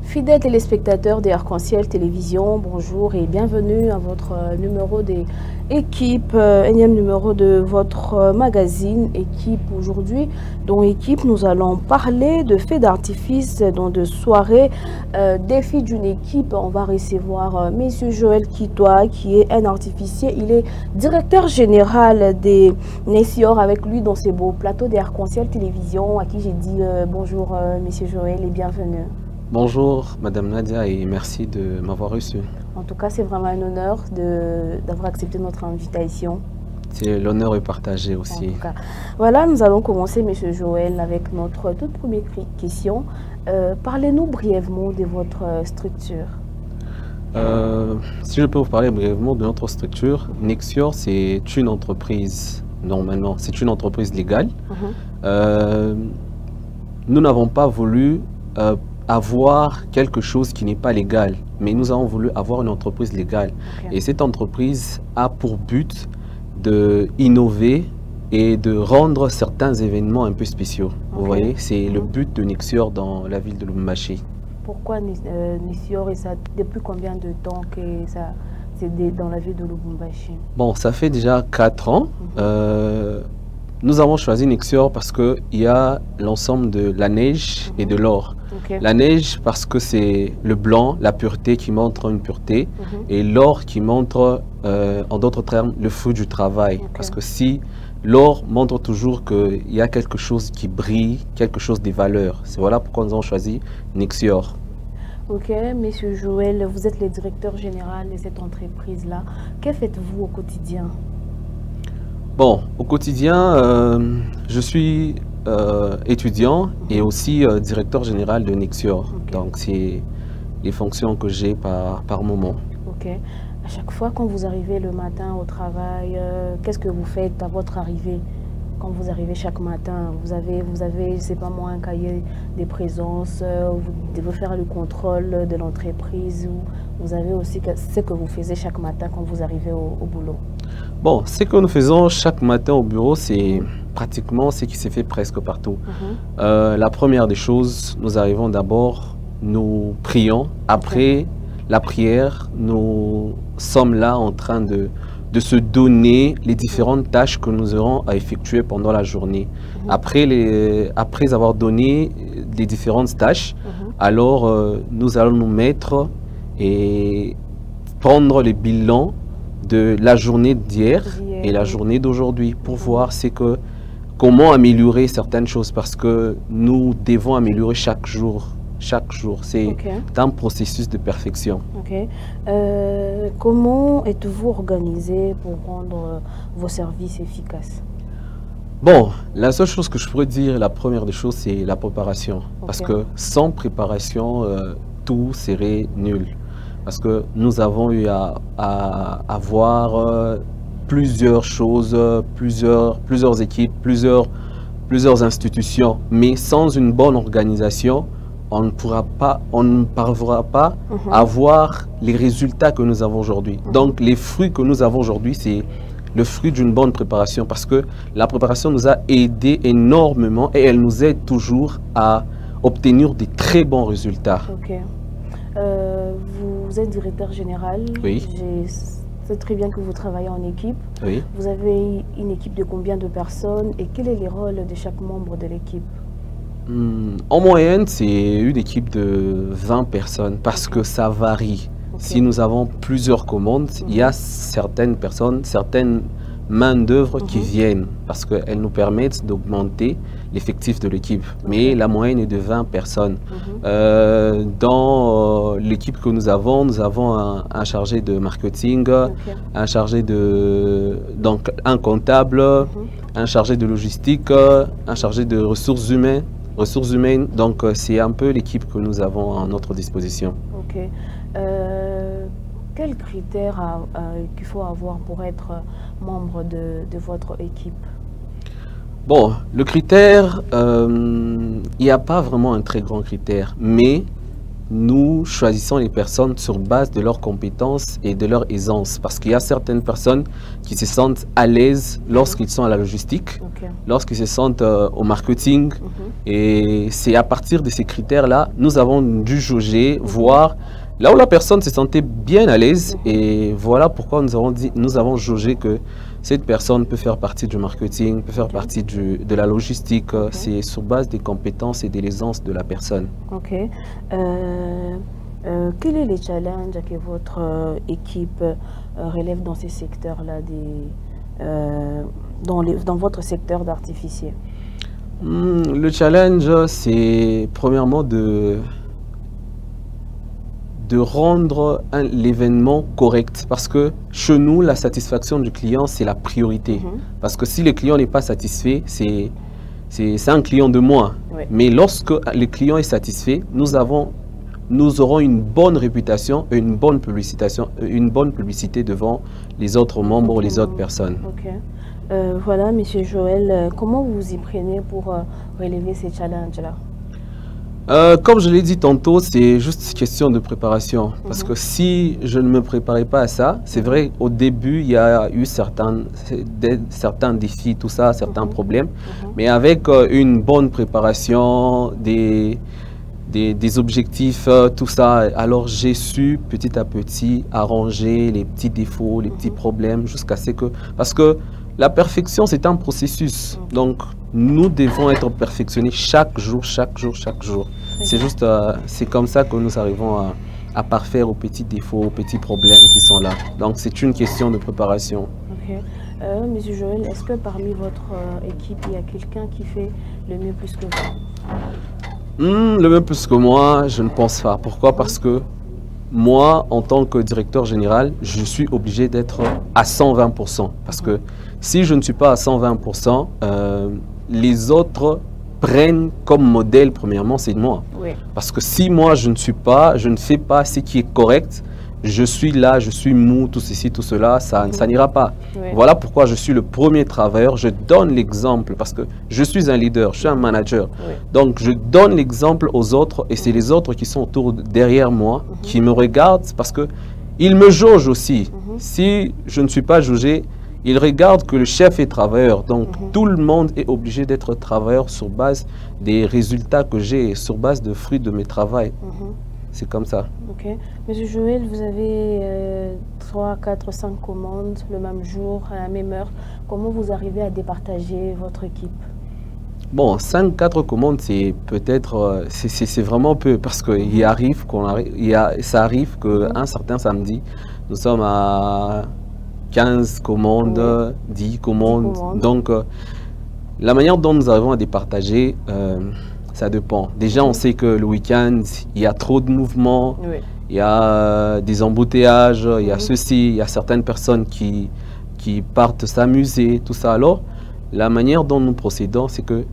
Fidèles téléspectateurs d'Arc-en-Ciel Télévision, bonjour et bienvenue à votre numéro des équipes, énième numéro de votre magazine Équipe. Aujourd'hui, dans Équipe, nous allons parler de feux d'artifice, dans de soirées, défi d'une équipe. On va recevoir Monsieur Joël Kitoa, qui est un artificier. Il est directeur général des Nessior, avec lui dans ces beaux plateaux d'Arc-en-Ciel Télévision, à qui j'ai dit bonjour Monsieur Joël et bienvenue. Bonjour Madame Nadia et merci de m'avoir reçu. En tout cas, c'est vraiment un honneur d'avoir accepté notre invitation. C'est l'honneur est partagé aussi. En tout cas. Voilà, nous allons commencer, Monsieur Joël, avec notre toute première question. Parlez-nous brièvement de votre structure. Si je peux vous parler brièvement de notre structure, Nexior, c'est une entreprise, normalement, c'est une entreprise légale. Nous n'avons pas voulu avoir quelque chose qui n'est pas légal, mais nous avons voulu avoir une entreprise légale. Et cette entreprise a pour but d'innover et de rendre certains événements un peu spéciaux. Vous voyez, c'est le but de Nexior dans la ville de Lubumbashi. Pourquoi Nexior et ça, depuis combien de temps que ça c'est dans la ville de Lubumbashi? Bon, ça fait déjà 4 ans. Nous avons choisi Nexior parce qu'il y a l'ensemble de la neige et de l'or. La neige parce que c'est le blanc, la pureté qui montre une pureté, et l'or qui montre, en d'autres termes, le fruit du travail. Parce que si l'or montre toujours qu'il y a quelque chose qui brille, quelque chose de valeur. C'est voilà pourquoi nous avons choisi Nexior. Ok, Monsieur Joël, vous êtes le directeur général de cette entreprise-là. Que faites-vous au quotidien? Bon, au quotidien, je suis étudiant et aussi directeur général de Nexior. Donc, c'est les fonctions que j'ai par moment. Ok. À chaque fois, quand vous arrivez le matin au travail, qu'est-ce que vous faites à votre arrivée? Quand vous arrivez chaque matin, vous avez c'est pas moi, un cahier de présence, vous devez faire le contrôle de l'entreprise, ou vous avez aussi ce que vous faisiez chaque matin quand vous arrivez au boulot? Bon, ce que nous faisons chaque matin au bureau, c'est pratiquement ce qui s'est fait presque partout. La première des choses, nous arrivons d'abord, nous prions. Après la prière, nous sommes là en train de se donner les différentes tâches que nous aurons à effectuer pendant la journée. Après avoir donné les différentes tâches, alors nous allons nous mettre et prendre les bilans de la journée d'hier et la journée d'aujourd'hui pour voir comment améliorer certaines choses, parce que nous devons améliorer chaque jour. Chaque jour, c'est un processus de perfection. Comment êtes-vous organisé pour rendre vos services efficaces? Bon, la seule chose que je pourrais dire, la première des choses, c'est la préparation. Parce que sans préparation, tout serait nul. Parce que nous avons eu à avoir plusieurs choses, plusieurs équipes, plusieurs institutions. Mais sans une bonne organisation, on ne parviendra pas à avoir les résultats que nous avons aujourd'hui. Donc, les fruits que nous avons aujourd'hui, c'est le fruit d'une bonne préparation, parce que la préparation nous a aidé énormément et elle nous aide toujours à obtenir de très bons résultats. Vous êtes directeur général. Oui. C'est très bien que vous travaillez en équipe. Oui. Vous avez une équipe de combien de personnes et quel est le rôle de chaque membre de l'équipe? En moyenne, c'est une équipe de 20 personnes parce que ça varie. Si nous avons plusieurs commandes, il y a certaines personnes, certaines main-d'œuvre qui viennent parce qu'elles nous permettent d'augmenter l'effectif de l'équipe. Mais la moyenne est de 20 personnes. Dans l'équipe que nous avons un chargé de marketing, un chargé donc un comptable, un chargé de logistique, un chargé de ressources humaines. Donc c'est un peu l'équipe que nous avons à notre disposition. Quels critères qu'il faut avoir pour être membre de votre équipe? Bon, le critère, il n'y a pas vraiment un très grand critère, mais nous choisissons les personnes sur base de leurs compétences et de leur aisance. Parce qu'il y a certaines personnes qui se sentent à l'aise lorsqu'ils sont à la logistique, lorsqu'ils se sentent au marketing. Et c'est à partir de ces critères-là, nous avons dû jauger, voir là où la personne se sentait bien à l'aise. Et voilà pourquoi nous avons jaugé que cette personne peut faire partie du marketing, peut faire partie de la logistique. C'est sur base des compétences et de l'aisance de la personne. Ok. Quels sont les challenges que votre équipe relève dans ces secteurs-là, dans votre secteur d'artificier? Le challenge, c'est premièrement de rendre l'événement correct. Parce que chez nous, la satisfaction du client, c'est la priorité. Parce que si le client n'est pas satisfait, c'est un client de moins. Mais lorsque le client est satisfait, nous aurons une bonne réputation et une bonne publicité devant les autres membres ou les autres personnes. Voilà, Monsieur Joël, comment vous vous y prenez pour relever ces challenges-là? Comme je l'ai dit tantôt, c'est juste question de préparation. Parce que si je ne me préparais pas à ça, c'est vrai, au début, il y a eu certains défis, tout ça, certains problèmes. Mais avec une bonne préparation, des objectifs, tout ça, alors j'ai su petit à petit arranger les petits défauts, les petits problèmes, jusqu'à ce que... Parce que la perfection, c'est un processus. Donc, nous devons être perfectionnés chaque jour, chaque jour, chaque jour. C'est juste, c'est comme ça que nous arrivons à parfaire aux petits défauts, aux petits problèmes qui sont là. Donc, c'est une question de préparation. Monsieur Joël, est-ce que parmi votre équipe, il y a quelqu'un qui fait le mieux plus que vous? Le mieux plus que moi, je ne pense pas. Pourquoi? Parce que moi, en tant que directeur général, je suis obligé d'être à 120%. Parce que si je ne suis pas à 120%, les autres prennent comme modèle, premièrement, c'est moi. Parce que si moi, je ne fais pas ce qui est correct, je suis là, je suis mou, tout ceci, tout cela, ça n'ira pas. Voilà pourquoi je suis le premier travailleur. Je donne l'exemple parce que je suis un leader, je suis un manager. Donc, je donne l'exemple aux autres et c'est les autres qui sont derrière moi, qui me regardent parce qu'ils me jaugent aussi. Si je ne suis pas jaugé, ils regardent que le chef est travailleur. Donc, tout le monde est obligé d'être travailleur sur base des résultats que j'ai, sur base de fruits de mes travaux. C'est comme ça. Monsieur Joël, vous avez 3, 4, 5 commandes le même jour, à la même heure. Comment vous arrivez à départager votre équipe? Bon, 5, 4 commandes, c'est peut-être, c'est vraiment peu parce qu'il arrive ça arrive qu'un certain samedi, nous sommes à 15 commandes, 10 commandes. Donc, la manière dont nous arrivons à départager, ça dépend. Déjà, on sait que le week-end, il y a trop de mouvements, il y a des embouteillages, il y a ceci, il y a certaines personnes qui partent s'amuser, tout ça. Alors, la manière dont nous procédons, c'est que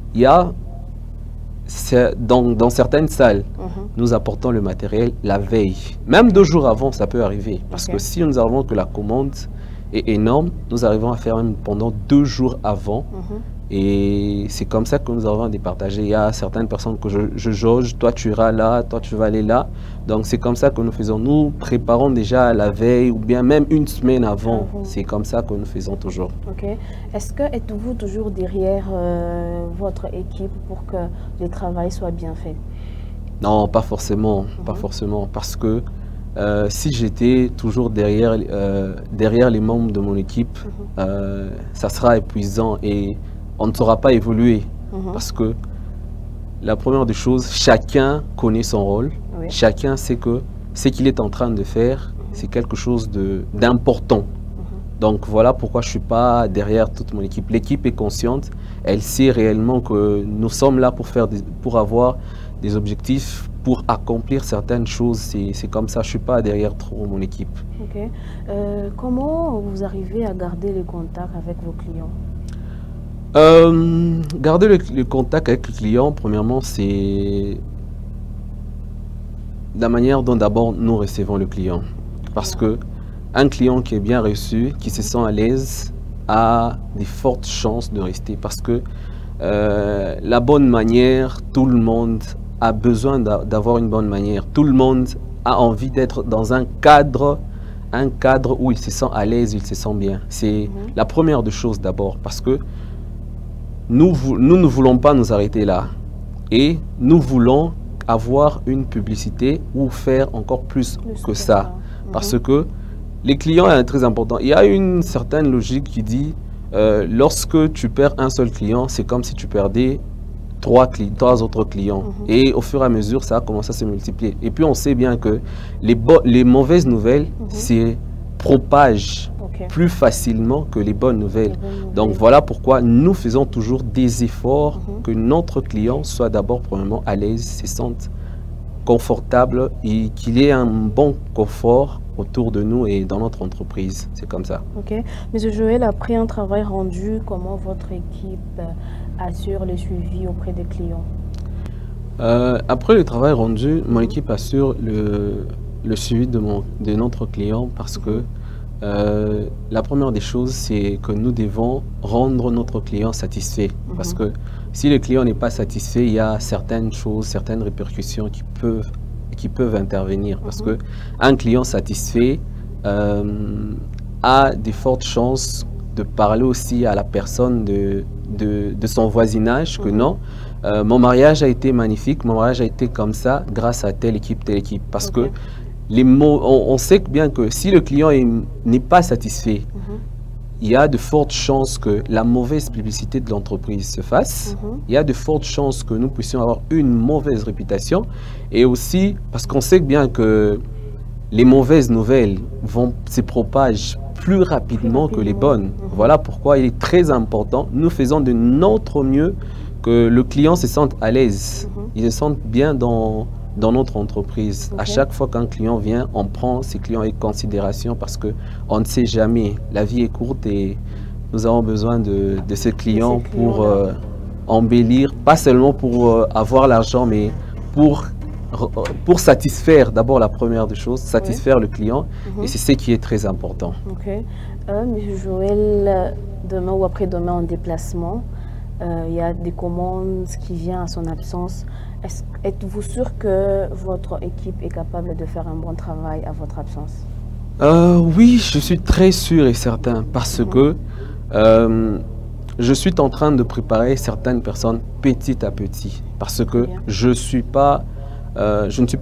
dans certaines salles, nous apportons le matériel la veille. Même 2 jours avant, ça peut arriver. Parce que si nous arrivons que la commande est énorme, nous arrivons à faire même pendant 2 jours avant. Et c'est comme ça que nous arrivons à départager. Il y a certaines personnes que je jauge, toi tu iras là, toi tu vas aller là. Donc c'est comme ça que nous faisons. Nous préparons déjà la veille ou bien même une semaine avant. C'est comme ça que nous faisons toujours. Est-ce que êtes-vous toujours derrière votre équipe pour que le travail soit bien fait? Non, pas forcément. Pas forcément. Parce que si j'étais toujours derrière les membres de mon équipe, ça sera épuisant et on ne saura pas évoluer. Parce que la première des choses, chacun connaît son rôle. Chacun sait que ce qu'il est en train de faire, c'est quelque chose d'important. Donc voilà pourquoi je ne suis pas derrière toute mon équipe. L'équipe est consciente, elle sait réellement que nous sommes là pour avoir des objectifs, pour accomplir certaines choses. C'est comme ça, je ne suis pas derrière trop mon équipe. Comment vous arrivez à garder le contact avec vos clients? Garder le contact avec le client, premièrement, c'est la manière dont d'abord nous recevons le client. Parce que un client qui est bien reçu, qui se sent à l'aise, a des fortes chances de rester. Parce que la bonne manière, tout le monde a besoin d'avoir une bonne manière. Tout le monde a envie d'être dans un cadre où il se sent à l'aise, il se sent bien. C'est la première des choses d'abord, parce que nous ne voulons pas nous arrêter là. Et nous voulons avoir une publicité ou faire encore plus que ça. Parce que les clients est très important. Il y a une certaine logique qui dit, lorsque tu perds un seul client, c'est comme si tu perdais trois autres clients. Et au fur et à mesure, ça a commencé à se multiplier. Et puis, on sait bien que les mauvaises nouvelles, c'est propage plus facilement que les bonnes nouvelles. Donc, voilà pourquoi nous faisons toujours des efforts que notre client soit d'abord, premièrement, à l'aise, se sente confortable et qu'il ait un bon confort autour de nous et dans notre entreprise. C'est comme ça. Ok. Monsieur Joël, après un travail rendu, comment votre équipe assure le suivi auprès des clients? Après le travail rendu, mon équipe assure le suivi de notre client parce que la première des choses, c'est que nous devons rendre notre client satisfait. Parce que si le client n'est pas satisfait, il y a certaines choses, certaines répercussions qui peuvent intervenir. Parce que un client satisfait a de fortes chances de parler aussi à la personne de son voisinage que non. Mon mariage a été magnifique, mon mariage a été comme ça grâce à telle équipe. Parce que on sait bien que si le client n'est pas satisfait, il y a de fortes chances que la mauvaise publicité de l'entreprise se fasse. Il y a de fortes chances que nous puissions avoir une mauvaise réputation. Et aussi parce qu'on sait bien que les mauvaises nouvelles se propagent plus rapidement que les bonnes. Voilà pourquoi il est très important. Nous faisons de notre mieux que le client se sente à l'aise. Il se sente bien dans notre entreprise. À chaque fois qu'un client vient, on prend ces clients en considération parce qu'on ne sait jamais. La vie est courte et nous avons besoin de ces clients pour embellir, pas seulement pour avoir l'argent, mais pour satisfaire d'abord la première des choses, satisfaire le client. Et c'est ce qui est très important. Ok. Monsieur Joël, demain ou après-demain en déplacement, il y a des commandes qui viennent à son absence. Êtes-vous sûr que votre équipe est capable de faire un bon travail à votre absence? Oui, je suis très sûr et certain parce que je suis en train de préparer certaines personnes petit à petit. Parce que je ne suis pas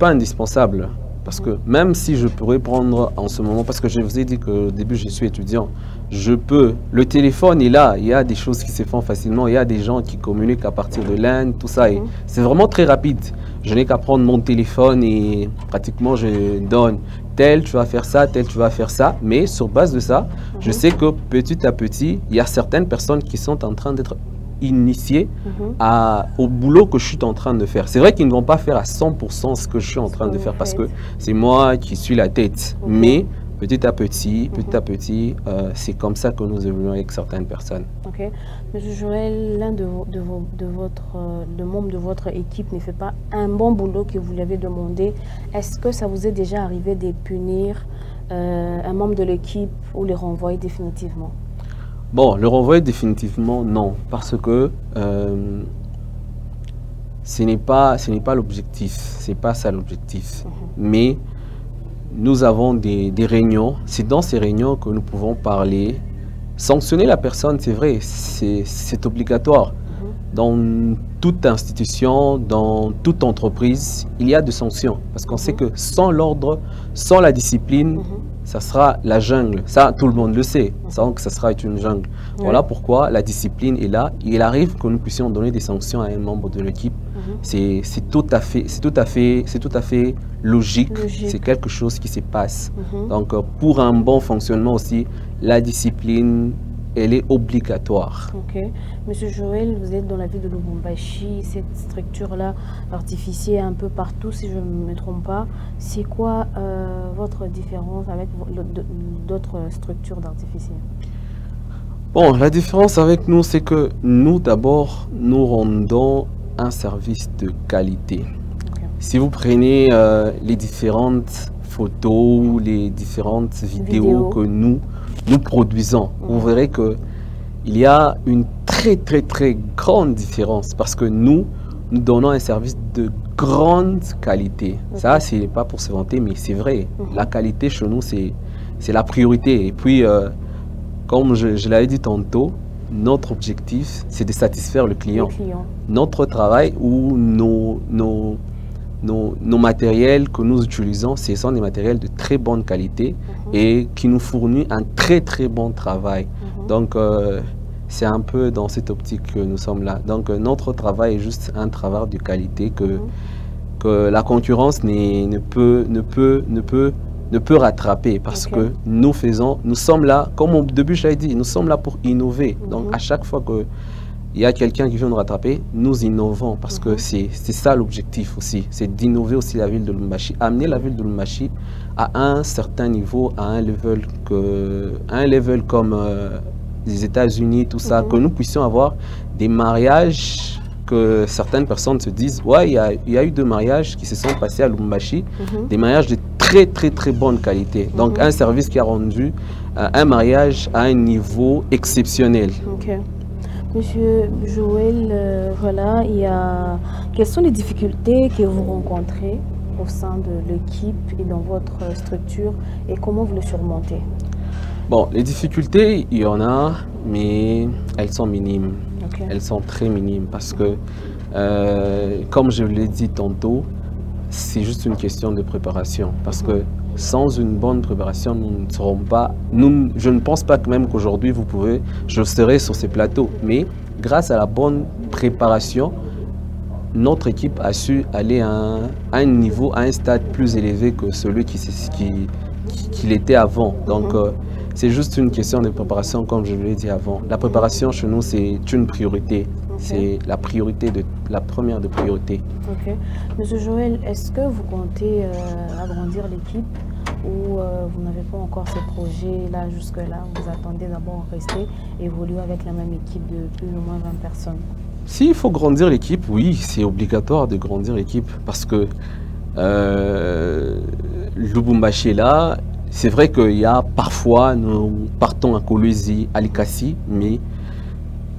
indispensable. Parce que même si je pourrais prendre en ce moment, parce que je vous ai dit qu'au début je suis étudiant, le téléphone est là, il y a des choses qui se font facilement, il y a des gens qui communiquent à partir de l'Inde, tout ça, et c'est vraiment très rapide. Je n'ai qu'à prendre mon téléphone et pratiquement je donne tel, tu vas faire ça, tel, tu vas faire ça, mais sur base de ça, je sais que petit à petit, il y a certaines personnes qui sont en train d'être initiés au boulot que je suis en train de faire. C'est vrai qu'ils ne vont pas faire à 100% ce que je suis en train de faire parce que c'est moi qui suis la tête. Mais petit à petit, c'est comme ça que nous évoluons avec certaines personnes. Ok. Monsieur Joël, l'un de membres de votre équipe ne fait pas un bon boulot que vous lui avez demandé. Est-ce que ça vous est déjà arrivé de punir un membre de l'équipe ou le renvoyer définitivement? Bon, le renvoyer définitivement, non, parce que ce n'est pas l'objectif, c'est pas ça l'objectif. Mais nous avons des réunions, c'est dans ces réunions que nous pouvons parler. Sanctionner la personne, c'est vrai, c'est obligatoire. Dans toute institution, dans toute entreprise, il y a des sanctions. Parce qu'on sait que sans l'ordre, sans la discipline, ça sera la jungle. Ça, tout le monde le sait. Donc, ça sera une jungle. Voilà pourquoi la discipline est là. Il arrive que nous puissions donner des sanctions à un membre de l'équipe. C'est tout à fait logique. C'est quelque chose qui se passe. Donc, pour un bon fonctionnement aussi, la discipline, elle est obligatoire. Ok. Monsieur Joël, vous êtes dans la ville de Lubumbashi. Cette structure-là, artificielle un peu partout, si je ne me trompe pas. C'est quoi votre différence avec d'autres structures d'artificiel? Bon, la différence avec nous, c'est que nous, d'abord, nous rendons un service de qualité. Si vous prenez les différentes photos, les différentes vidéos que nous produisons, vous verrez qu'il y a une très grande différence parce que nous donnons un service de grande qualité. Ça, c'est pas pour se vanter, mais c'est vrai. La qualité chez nous, c'est la priorité. Et puis, comme je l'avais dit tantôt, notre objectif, c'est de satisfaire le client. Notre travail ou nos matériels que nous utilisons, ce sont des matériels de très bonne qualité et qui nous fournissent un très très bon travail. Donc, c'est un peu dans cette optique que nous sommes là. Donc, notre travail est juste un travail de qualité que la concurrence ne peut rattraper parce que nous sommes là, comme au début je l'ai dit, nous sommes là pour innover. Donc, à chaque fois qu'il y a quelqu'un qui vient nous rattraper, nous innovons parce que c'est ça l'objectif aussi. C'est d'innover aussi la ville de Lubumbashi, amener la ville de Lubumbashi à un certain niveau, à un level comme les États-Unis, tout ça, que nous puissions avoir des mariages que certaines personnes se disent, ouais, il y a eu 2 mariages qui se sont passés à Lubumbashi, des mariages de très très très bonne qualité. Donc un service qui a rendu un mariage à un niveau exceptionnel. Monsieur Joël, voilà, quelles sont les difficultés que vous rencontrez au sein de l'équipe et dans votre structure et comment vous les surmontez? Bon, les difficultés, il y en a, mais elles sont minimes. Elles sont très minimes parce que, comme je l'ai dit tantôt, c'est juste une question de préparation. Parce que sans une bonne préparation, nous ne serons pas... je ne pense pas que même qu'aujourd'hui, je serai sur ces plateaux. Mais grâce à la bonne préparation, notre équipe a su aller à un niveau, à un stade plus élevé que celui qu'il était avant. Donc, c'est juste une question de préparation, comme je l'ai dit avant. La préparation chez nous, c'est une priorité. C'est la première des priorités. Monsieur Joël, est-ce que vous comptez agrandir l'équipe ou vous n'avez pas encore ces projets-là jusque-là? Vous attendez d'abord rester, évoluer avec la même équipe de plus ou moins 20 personnes? S'il faut grandir l'équipe, oui, c'est obligatoire de grandir l'équipe parce que Lubumbashi est là. C'est vrai qu'il y a parfois, nous partons à Kolwezi, à Likasi, mais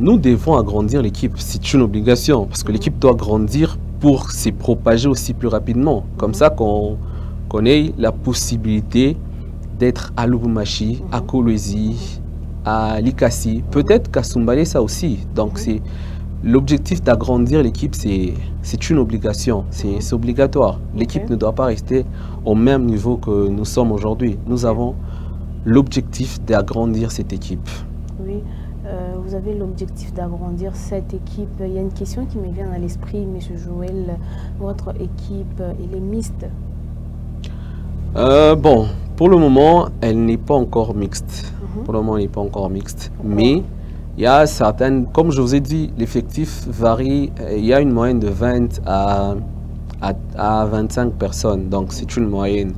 nous devons agrandir l'équipe. C'est une obligation parce que l'équipe doit grandir pour se propager aussi plus rapidement. Comme ça qu'on ait la possibilité d'être à Lubumbashi, à Kolwezi, à Likasi, peut-être qu'à Soumbale ça aussi. Donc c'est l'objectif d'agrandir l'équipe, c'est une obligation, c'est obligatoire. L'équipe ne doit pas rester au même niveau que nous sommes aujourd'hui. Nous avons l'objectif d'agrandir cette équipe. Oui, vous avez l'objectif d'agrandir cette équipe. Il y a une question qui me vient à l'esprit, Monsieur Joël. Votre équipe, elle est mixte? Bon, pour le moment, elle n'est pas encore mixte. Pour le moment, elle n'est pas encore mixte. Mais il y a certaines, comme je vous ai dit, l'effectif varie. Il y a une moyenne de 20 à 25 personnes. Donc, c'est une moyenne.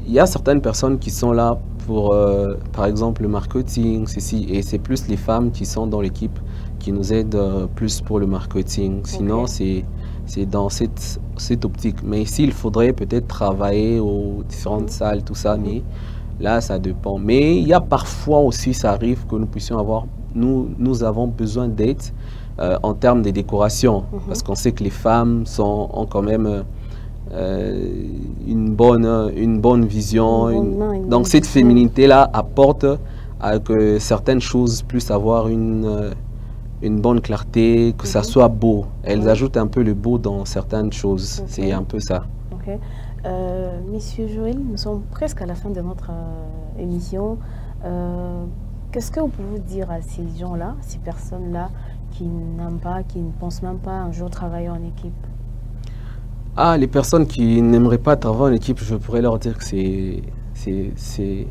Il y a certaines personnes qui sont là pour, par exemple, le marketing, ceci. Et c'est plus les femmes qui sont dans l'équipe qui nous aident plus pour le marketing. Sinon, c'est dans cette optique. Mais ici, il faudrait peut-être travailler aux différentes salles, tout ça. Mais là, ça dépend. Mais il y a parfois aussi, ça arrive que nous puissions avoir, nous avons besoin d'aide en termes de décoration. Parce qu'on sait que les femmes ont quand même une bonne vision. Donc cette féminité-là apporte à que certaines choses puissent avoir une bonne clarté, que ça soit beau. Elles ajoutent un peu le beau dans certaines choses. C'est un peu ça. Monsieur Joël, nous sommes presque à la fin de notre émission. Qu'est-ce que vous pouvez dire à ces gens-là, ces personnes-là qui n'aiment pas, qui ne pensent même pas un jour travailler en équipe? Ah, les personnes qui n'aimeraient pas travailler en équipe, je pourrais leur dire que c'est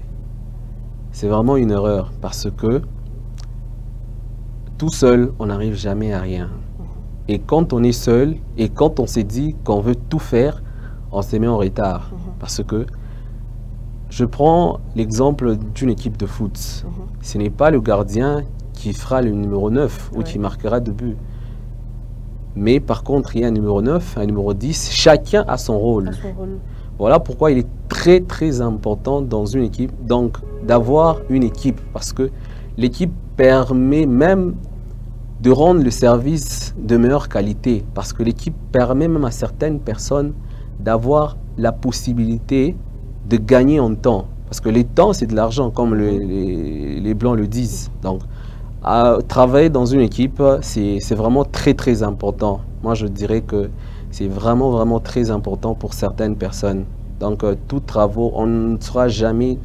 vraiment une erreur parce que tout seul, on n'arrive jamais à rien. Et quand on est seul et quand on s'est dit qu'on veut tout faire, on se met en retard. Parce que je prends l'exemple d'une équipe de foot. Ce n'est pas le gardien qui fera le numéro 9 ou qui marquera 2 buts. Mais par contre, il y a un numéro 9, un numéro 10. Chacun a son rôle. Voilà pourquoi il est très très important dans une équipe, donc d'avoir une équipe. Parce que l'équipe permet même de rendre le service de meilleure qualité, parce que l'équipe permet même à certaines personnes d'avoir la possibilité de gagner en temps. Parce que les temps, c'est de l'argent, comme les Blancs le disent. Donc, travailler dans une équipe, c'est vraiment très, très important. Moi, je dirais que c'est vraiment, vraiment très important pour certaines personnes. Donc, tous travaux, on ne sera jamais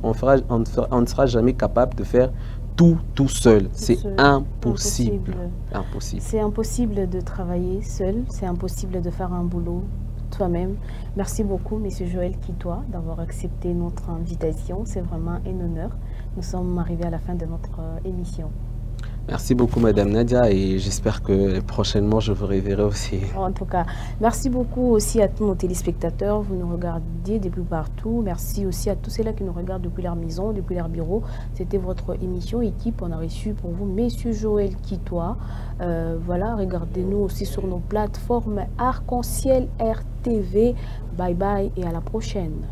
on ne sera jamais capable de faire tout seul. C'est impossible. Impossible. C'est impossible de travailler seul. C'est impossible de faire un boulot toi-même. Merci beaucoup, M. Joël Kitoa, d'avoir accepté notre invitation. C'est vraiment un honneur. Nous sommes arrivés à la fin de notre émission. Merci beaucoup, Madame Nadia, et j'espère que prochainement, je vous reverrai aussi. En tout cas, merci beaucoup aussi à tous nos téléspectateurs. Vous nous regardez depuis partout. Merci aussi à tous ceux-là qui nous regardent depuis leur maison, depuis leur bureau. C'était votre émission Équipe. On a reçu pour vous M. Joël Kitoa. Voilà, regardez-nous aussi sur nos plateformes Arc-en-Ciel RTV. Bye bye et à la prochaine.